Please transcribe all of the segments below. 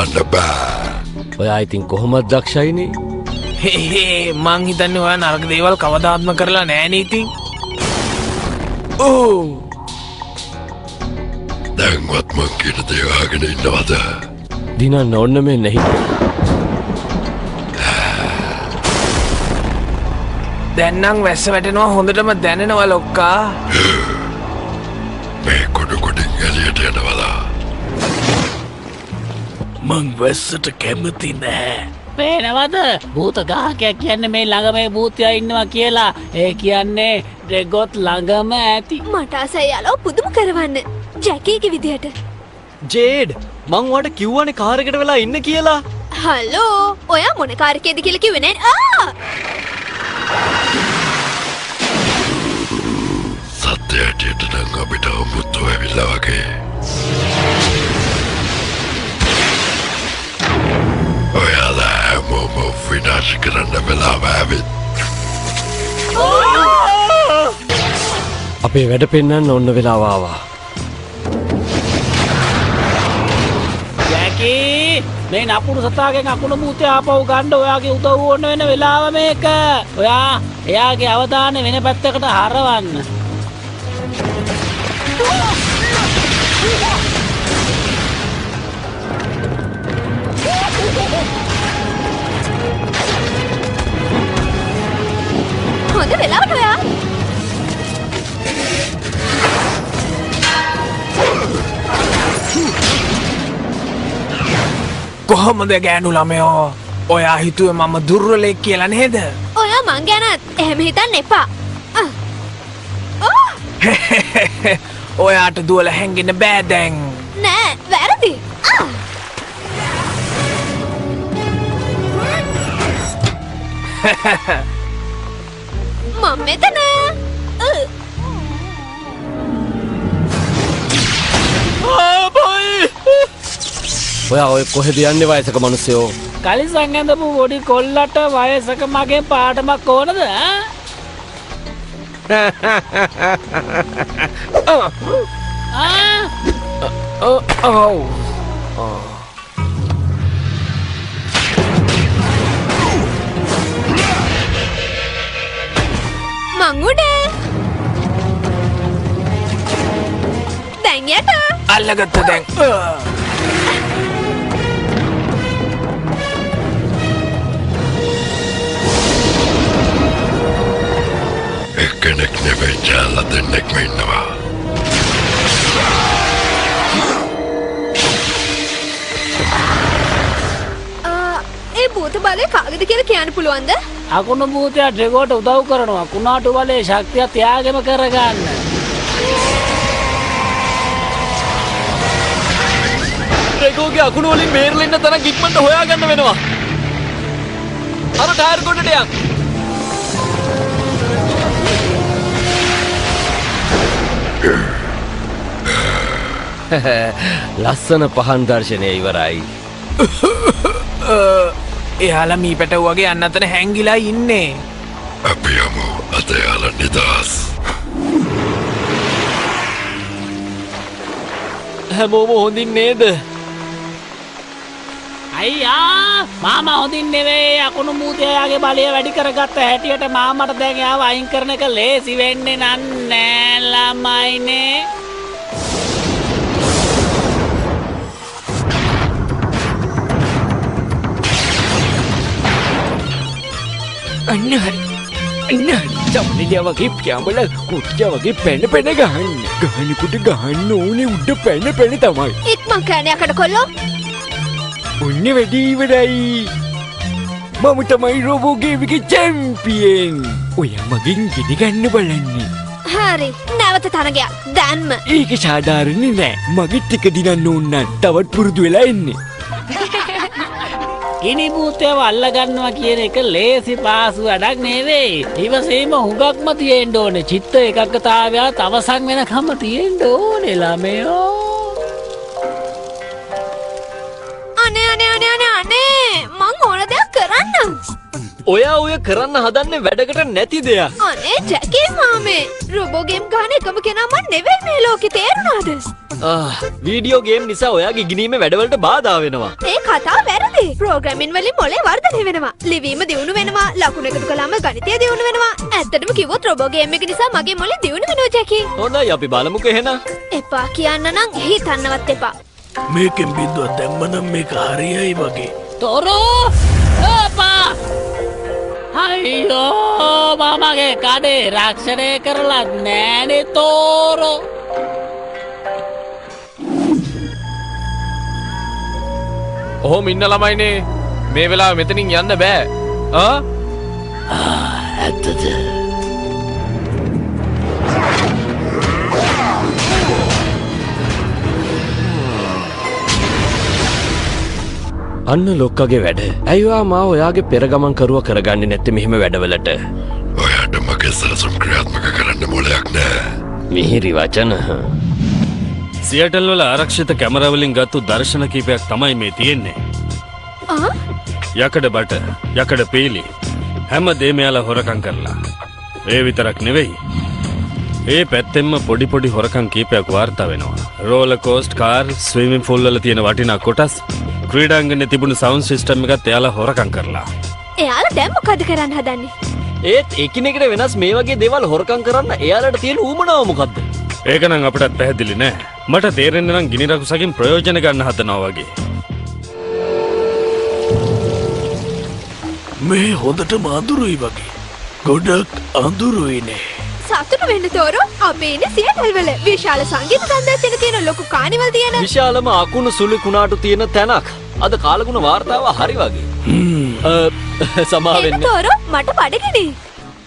කරන්න බෑ. ඔයා ඉතින් කොහොමද දක්ෂයිනේ? මං හිතන්නේ ඔයා නරක දේවල් කවදාත්ම කරලා නෑනේ ඉතින්. ඕ දැන්වත් මං කියන දේ අහගෙන ඉන්නවද? දිනන්න ඕන්න මේ නැහැ. දැන් නම් වැස්ස වැටෙනවා හොඳටම දැනෙනවා ලොක්කා. මේ කොඩින් එළියට යනවා. මං වැස්සට කැමති නෑ. පේනවද? භූත ගහකයක් කියන්නේ මේ ළඟ මේ භූතයා ඉන්නවා කියලා. ඒ කියන්නේ රෙගොත් ළඟම ඇති. මට ආසයි යාළුවා පුදුම කරවන්න. ජැකීගේ විදියට. ජේඩ් මං ඔයාට කිව්වනේ කාර් එකට වෙලා ඉන්න කියලා. හලෝ ඔයා මොන කාර් එකේද කියලා කිව්වේ නෑ. සත්‍යයට නම් අපිට මුතු වෙවිලා වගේ. ඔයාලා හැමෝම විනාශ කරන්න වෙලාව ඇවිත්. අපේ වැඩ පෙන්වන්න ඕන්න වෙලාව ආවා. ජැකී මේ නපුරු සතාගෙන් අකුණු භූතය ආපහු ගන්න ඔයාගේ උදව් ඕන වෙන වෙලාව මේක. ඔයා එයාගේ අවධානය වෙන පැත්තකට හරවන්න. හොඳ වෙලාවට ඔයා. කොහොමද ගෑනු ළමයෝ? ඔයා හිතුවේ මම දුර්වලෙක් කියලා නේද? ඔයා මං ගැනත් එහෙම හිතන්න එපා. ඔයාට දුවල හැංගෙන්න බෑ දැන්. නෑ වැරදි. මම මෙතන. ඔයා ඔය කොහෙද යන්නේ වයසක මිනිස්සයෝ? කලිසම් ඇඳපු පොඩි කොල්ලට වයසක මගේ පාඩමක් ඕනද? මං උඩ. දැන් යට. අල්ලගත්ත දැන්. එක්කෙනෙක් නෙවෙයි ජාල දෙන්නෙක්ම ඉන්නවා. ඒ භූත බලය කාගේද කියලා කියන්න පුළුවන්ද? අකුණු භූතයා ඩ්‍රෙගෝට උදව් කරනවා. කුණාටු බලයේ ශක්තිය ත්‍යාගෙම කරගන්න. රෙගෝගේ අකුණු වලින් බේරලා ඉන්න තරම් ඉක්මනට හොයාගන්න වෙනවා. අර ටයර් ගොඩට යන්න. ලස්සන පහන් දර්ශනය ඉවරයි. එයාලා මී පැටව් වගේ අන්න අතන හැංගිලා ඉන්නේ. අපි යමු අද යාලා නිදහස්. හැමෝම හොඳින් නේද? අයියා මාමා හොඳින් නෙවෙයි. අකුණු භූතයාගේ බලය වැඩි කරගත්ත හැටියට මාමට දැන් යාව අයින් කරන එක ලේසි වෙන්නේ නෑ ළමයිනේ. අන්න හරි. සම්ලිය වගේ පියාඹල කුට්ටිය වගේ පැන ගහන්න. ගහනකොට ගහන්න ඕනේ උඩ පැන තමයි. ඉක්මන් කරන්න යකඩ කොල්ලෝ. ඔන්න වැඩි ඉවරයි. මම තමයි රෝබෝගේමිගේ චැම්පියන්. ඔයා මගෙන් ගෙඩි ගන්න බලන්නේ. හරි නැවත තරගයක් දැන්ම. ඒක සාධාරණ නෑ. මගෙත් ටික දිනන්න ඕන නම් තවත් පුරුදු වෙලා එන්නේ. ගිනි භූතයව අල්ලගන්නවා කියන එක ලේසි පාසු වැඩක් නෙවෙයි. ඉවසීම හුඟක්ම තියෙන්න ඕනේ. චිත්ත ඒකග්ගතාවයත් අවසන් වෙනකම්ම තියෙන්න ඕනේ ළමයෝ. අනේ අනේ මං ඕන දෙයක් කරන්න. ඔය කරන්න හදන්නේ වැඩකට නැති දෙයක්. අනේ ජැකී මාමේ රොබෝ ගේම් ගහන එකම කෙනා මං නෙවෙයි මේ ලෝකේ තේරුණාද? වීඩියෝ ගේම් නිසා ඔයාගේ ඉගෙනීමේ වැඩවලට බාධා වෙනවා. ඒ කතාව වැරදි. ප්‍රෝග්‍රෑමින් වලින් මොලේ වර්ධනය වෙනවා. ලිවීම දියුණු වෙනවා. ලකුණු එකතු කළාම ගණිතය දියුණු වෙනවා. ඇත්තටම කිව්වොත් රොබෝ ගේම් එක නිසා මගේ මොලේ දියුණු වෙනවා ජැකී. හොඳයි අපි බලමුකෝ එහෙනම්. එපා කියන්න නම් හිතන්නවත් එපා. මේකෙන් බින්දුවක් දැම්මනම් මේක හරියයි වගේ. තොරෝ අපා අයියෝ මමගේ කඩේ රක්ෂණය කරලා නෑනේ තෝරෝ. ඔහොම ඉන්න ළමයිනේ මේ වෙලාව මෙතනින් යන්න බෑ. ඇත්තද? අන්න ලොක්කගේ වැඩ. ඇයිවා මා ඔයාගේ පෙරගමන් කරුව කරගන්නේ නැත්තේ මෙහෙම වැඩවලට? ඔයාට මගේ සලසුම් ක්‍රියාත්මක කරන්න මොලයක් නෑ. මිහිරි වචන. සියටල් වල ආරක්ෂිත කැමරාවලින් ගත්තු දර්ශන කීපයක් තමයි මේ තියෙන්නේ. යකඩ බට, යකඩ පීලි හැම දෙම යාලා හොරකම් කරලා. ඒ විතරක් නෙවෙයි. ඒ පැත්තෙන්ම පොඩි හොරකම් කීපයක් වාර්තා වෙනවා. Roller coast car, swimming pool වල තියෙන වටිනා කොටස්, ක්‍රීඩාංගණයේ තිබුණු සවුන්ඩ් සිස්ටම් එකත් එයාලා හොරකම් කරලා. එයාලා දැන් මොකද කරන්න හදන්නේ? ඒත් එකිනෙකට වෙනස් මේ වගේ දේවල් හොරකම් කරන්න එයාලට තියෙන ඌමනාව මොකද්ද? ඒක නම් අපිටත් පැහැදිලි නෑ. මට තේරෙන්නේ නම් ගිනි රකුසකින් ප්‍රයෝජන ගන්න හදනවා වගේ. මේ හොඳටම අඳුරුයි වගේ. ගොඩක් අඳුරුයිනේ. සතුටු වෙන්න තෝරෝ අපි ඉන්නේ සියටල් වල විශාල සංගීත සංදර්ශන තියෙන ලොකු කානිවල් තියෙන විශාලම අකුණු සුළු කුණාටු තියෙන තැනක්. අද කාලගුණ වාර්තාව හරි වගේ. සමාවෙන්න. තෝරෝ මට බඩගිනි.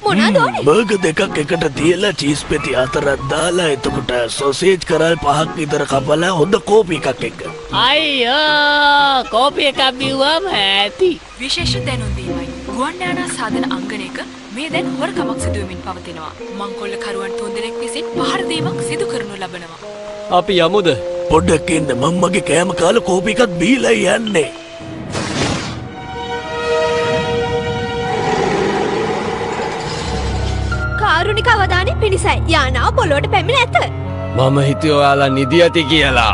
මොනවද ඕනේ? බර්ගර් දෙකක් එකට තියලා චීස් පෙති හතරක් දාලා එතකොට සොසේජ් කරල් 5ක් විතර කපලා හොඳ කෝපි එකක් එක්ක. අයියෝ කෝපි එකක් බිව්වම ඇති. විශේෂ දැනුම් දීමයි. ගුවන් යානා සාධන අංගනයක මේ දැන් හොරකමක් සිදුවමින් පවතිනවා. මංකොල්ලකරුවන් තුන්දෙනෙක් විසින් පහර දීමක් සිදු කරනු ලබනවා. අපි යමුද? පොඩ්ඩක් ඉන්න මම මගේ කෑම කාලා කෝපි එකක් බීලා යන්නේ. කාරුණික අවධානය පිණිසයි යානාව පොළොවට පැමිණ ඇත. මම හිතුවේ ඔයාලා නිදි ඇති කියලා.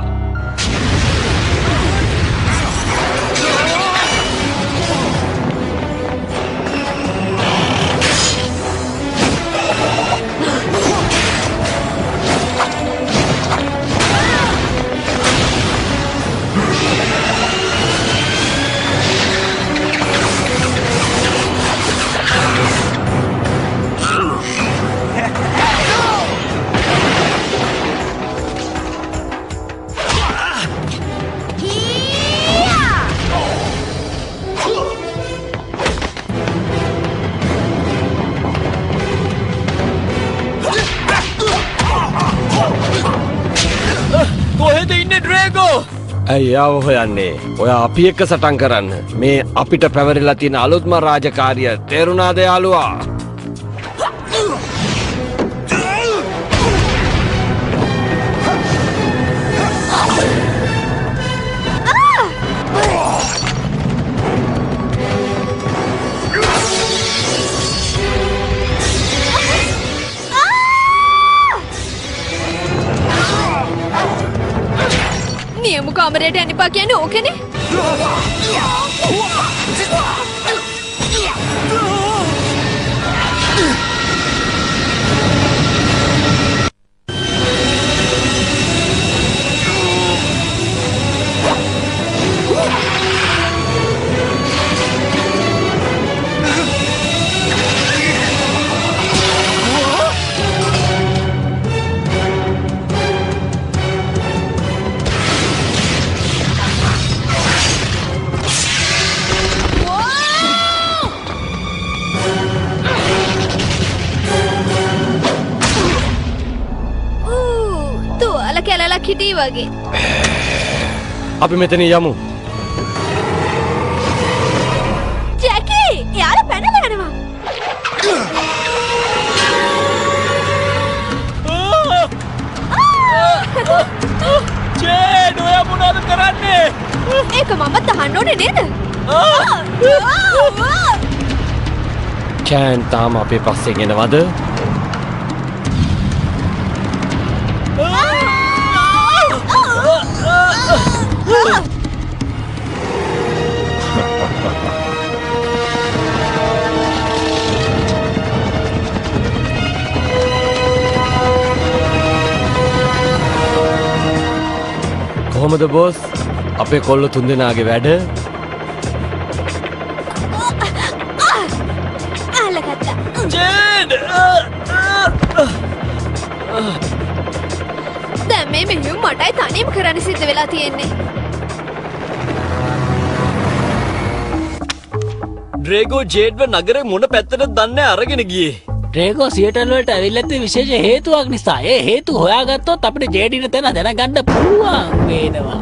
ඇයි ආව හොයන්නේ? ඔයා අපි එක්ක සටන් කරන්න. මේ අපිට පැවරිලා තියෙන අලුත්ම රාජකාරිය තේරුණාද යාළුවා? නියම කාමරයට යන්න එපා කියන්නේ ඕකනේ. හිටී වගේ. අපි මෙතන යමු. ජැකී, එයාලා පැනලා යනවා. ජේඩ්, ඔයා මොනවද කරන්නේ? ඒ එක මමත් අහන්න ඕනේ නේද? චෑන් තාම අපේ පස්සෙන් එනවද? කොහොමද බොස්? අපේ කොල්ල තුන්දෙනාගේ වැඩ? අල්ලගත්තා. ජේඩ්! දැන් මේ මෙහෙයුම් මටයි තනියම කරන්න සිද්ධ වෙලා තියෙන්නේ. ඩ්‍රේගෝ ජේඩ්ව නගරේ මොන පැත්තටද දන්නේ අරගෙන ගියේ. ඩ්‍රේගෝ සියටල් වලට ඇවිල්ලා තියෙන විශේෂ හේතුවක් නිසා ඒ හේතු හොයාගත්තොත් අපිට ජේඩින තැන දැනගන්න පුළුවන් වෙනවා.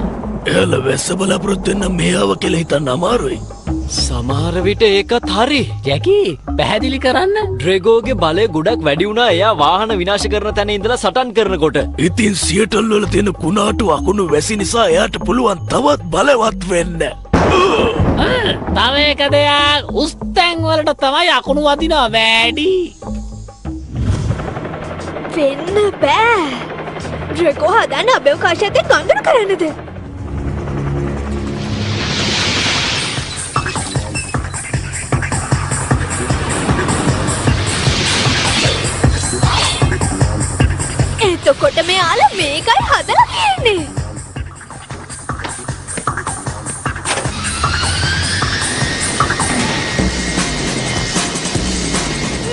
එයාලා වැස්ස බලාපොරොත්තු වෙන මෙයාව කියලා හිතන්න අමාරුයි. සමහර විට ඒකත් හරි. ජැකී පැහැදිලි කරන්න. ඩ්‍රේගෝගේ බලය ගොඩක් වැඩි වුණා එයා වාහන විනාශ කරන තැන ඉඳලා සටන් කරනකොට. ඉතින් සියටල් වල තියෙන කුණාටු අකුණු වැසි නිසා එයාට පුළුවන් තවත් බලවත් වෙන්න. තව එක දෙයක් උස්තැන් වලට තමයි අකුණු වදිනවා වැඩි. වෙන්න බෑ. ඩ්‍රේගෝ හදන්න අභ්‍යවකාශයත් ගන්දර කරන්නද? එතකොට මෙයාලා මේකයි හදලා තියෙන්නේ.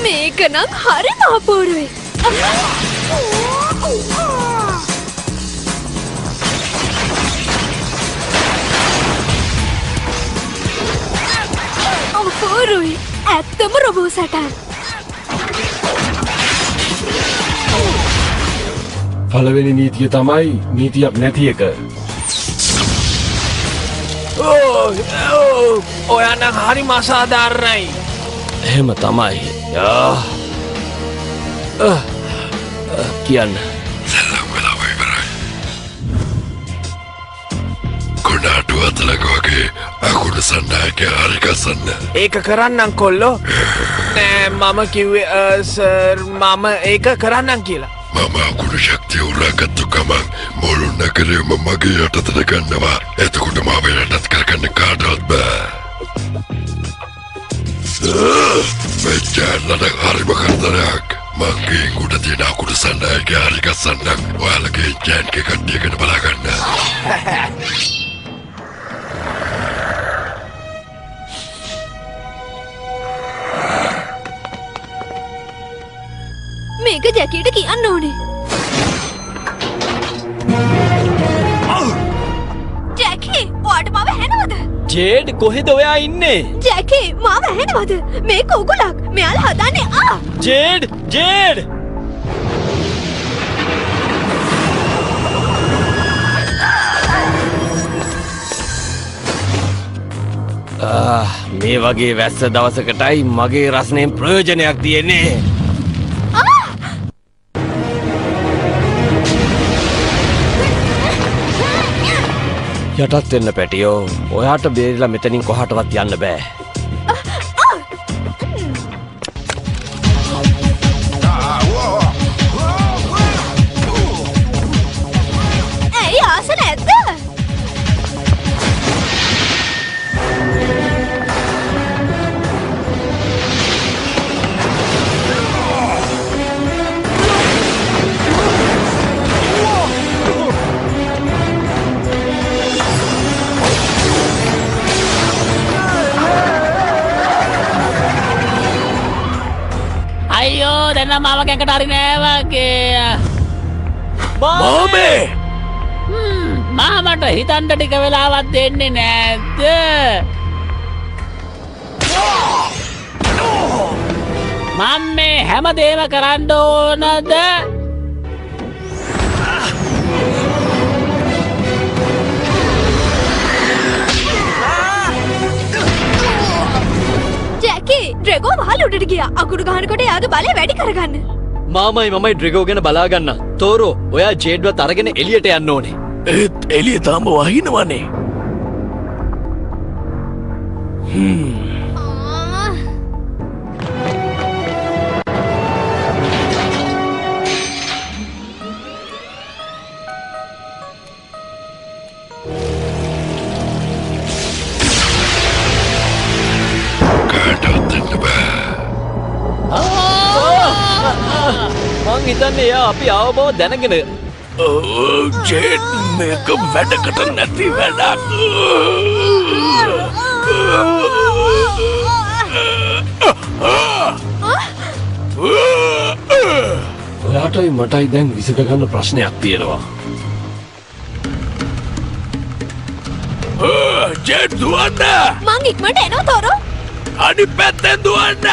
මේක නම් හරිම අපූර්වයි. අපූර්වයි. ඇත්තම රොබෝ සටන්. පළවෙනි නීතිය තමයි නීතියක් නැති එක. ඔයා නම් හරිම අසාධාරණයි. එහෙම තමයි. කියන්න. සැලම් වෙලාව ඉවරයි. කුණාටු අතලක වගේ අකුණු සන්නායකයා හරි ගසන්න. ඒක කරන්නම් කොල්ලෝ. නෑ මම කිව්වේ සර් මම ඒක කරන්නම් කියලා. මම අකුණු ශක්තිය උරාගත්තු ගමන් මුළු නගරයම මගේ යටතට ගන්නවා. එතකොට මාව යටත් කරගන්න කාටවත් බෑ. මෙච්චරට හරිම කරදරයක්. මගේ උඩ තියෙන අකුණු සන්නායකයා හරි ගසන්නම්. ඔයාලගේ ජෑන්ගේ කට්ටිය ගැන බලාගන්න. මේක ජැකීට කියන්න ඕනේ. ජැකී, ඔයාට මාව ඇහෙනවද? ජේඩ් කොහෙද ඔයා ඉන්නේ? ජැකී, මාව ඇහෙනවද? මේක උගුලක්. මෙයාලා හදන්නේ ජේඩ්! ජේඩ්! මේ වගේ වැස්ස දවසකටයි මගේ රස්නයෙන් ප්‍රයෝජනයක් තියෙන්නේ. යටත් වෙන්න පැටියෝ. ඔයාට බේරිලා මෙතනින් කොහාටවත් යන්න බෑ. ඇයි ආස නැද්ද? අයියෝ දැන් නම් මාව කැකට හරි නෑ වගේ. මාමේ! මාමට හිතන්න ටික වෙලාවක් දෙන්නේ නැද්ද? මම මේ හැමදේම කරන්න ඕනද? ජැකී, ඩ්‍රේගෝ වහල උඩට ගියා. අකුරු ගහනකොට එයාගේ බලය වැඩි කරගන්න. මාමයි මමයි ඩ්‍රේගෝ ගැන බලාගන්න. තෝරෝ ඔයා ජේඩ්වත් අරගෙන එළියට යන්න ඕනේ. ඒත් එළිය තාම වහිනවනේ. කාටවත් දෙන්න බෑ. මං හිතන්නේ එයා අපි ආව බව දැනගෙන ජේඩ් මේක වැඩකට නැති වැඩක්. ඔයාටයි මටයි දැන් විසඳ ගන්න ප්‍රශ්නයක් තියෙනවා. ජේඩ් දුවන්න! මං ඉක්මනට එනවා තොරෝ. අනිත් පැත්තෙන් දුවන්න!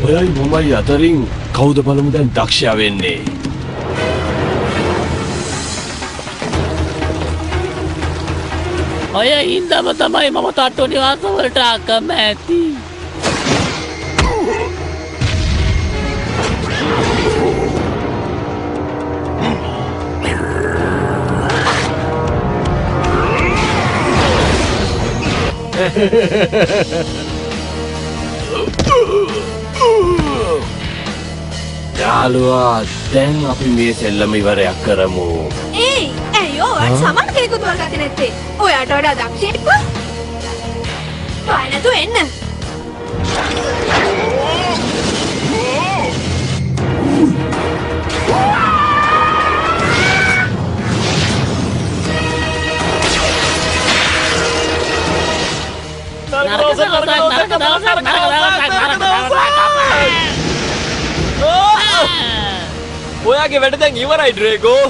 ඔයයි මමයි අතරින් කවුද බලමු දැන් දක්ෂයා වෙන්නේ? ඔය හින්දම තමයි මම තට්ටු නිවාස වලට අකමැති. යාළුවා දැන් අපි මේ සෙල්ලම ඉවරයක් කරමු. ඒයි ඇයෝ ඔයාට සමන් කෙනෙකුත් වල්ගත්තේ නැත්තේ. ඔයාට වඩා දක්ෂයෙක්ව. බය නැතුව එන්න. ඔයාගේ වැඩ දැන් ඉවරයි ඩ්‍රේගෝ.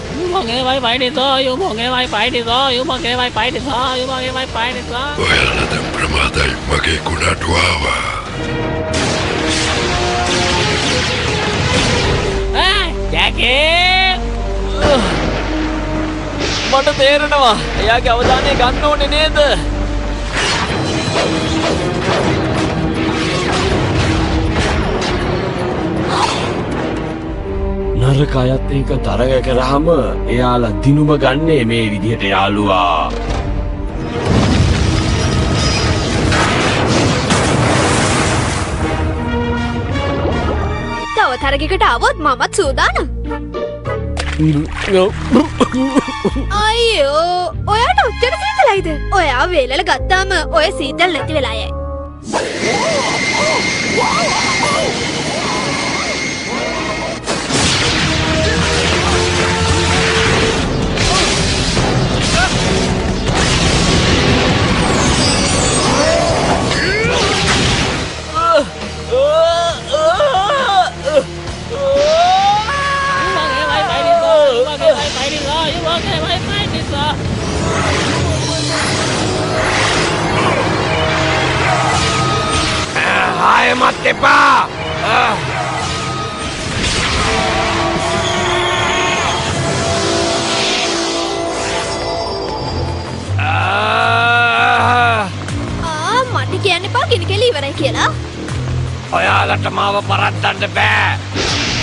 ඔයාලට දැන් ප්‍රමාදයි මගේ කුණාටු ආවා. මට තේරෙනවා එයාගේ අවධානය ගන්න ඕනේ නේද? නරක අයත් එක තරග කරාම එයාලා දිනුම ගන්නේ මේ විදිහට යාළුවා. තව තරගයකට આવොත් මමත් සූදානම්. අයියෝ ඔයාට උච්චර සීතලයිද? ඔයා වේලල ගත්තාම ඔය සීතල නැති වෙලා යයි. ආයෙමත් එපා. මට කියන්න එපා ගිනි කෙලි ඉවරයි කියලා. ඔයාලට මාව පරද්දන්න බෑ.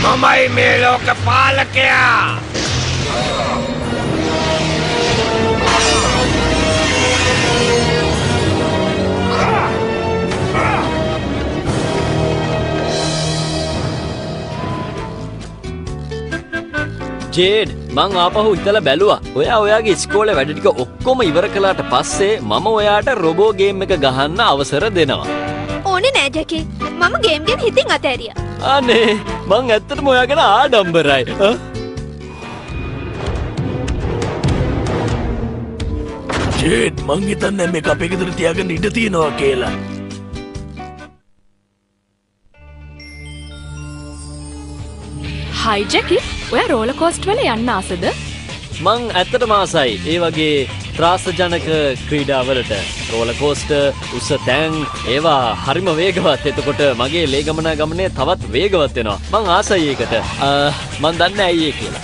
මමයි මේ ලෝක පාලකයා. ජේඩ් මං ආපහු හිතලා බැලුවා. ඔයා ඔයාගේ ඉස්කෝලේ වැඩ ටික ඔක්කොම ඉවර කළාට පස්සේ මම ඔයාට රොබෝ ගේම් එක ගහන්න අවසර දෙනවා. ඕනේ නෑ ජැකි. මම ගේම් ගැන හිතින් අතෑරියා. අනේ මං ඇත්තටම ඔයා ගැන ආඩම්බරයි. ජේඩ් මං හිතන්නේ මේක අපේ ගෙදර තියාගෙන ඉඩ තියෙනවා කියලා. හයි ජැකි ඔයා රෝල කෝස්ට් වල යන්න ආසද? මං ඇත්තටම ආසයි ඒ වගේ ත්‍රාසජනක ක්‍රීඩාවලට. රෝල කෝස්ටර්, උස තැන් ඒවා හරිම වේගවත්. එතකොට මගේ ලේ ගමන ගමනේ තවත් වේගවත් වෙනවා. මං ආසයි ඒකට. මං දන්නේ ඇයි ඒ කියලා.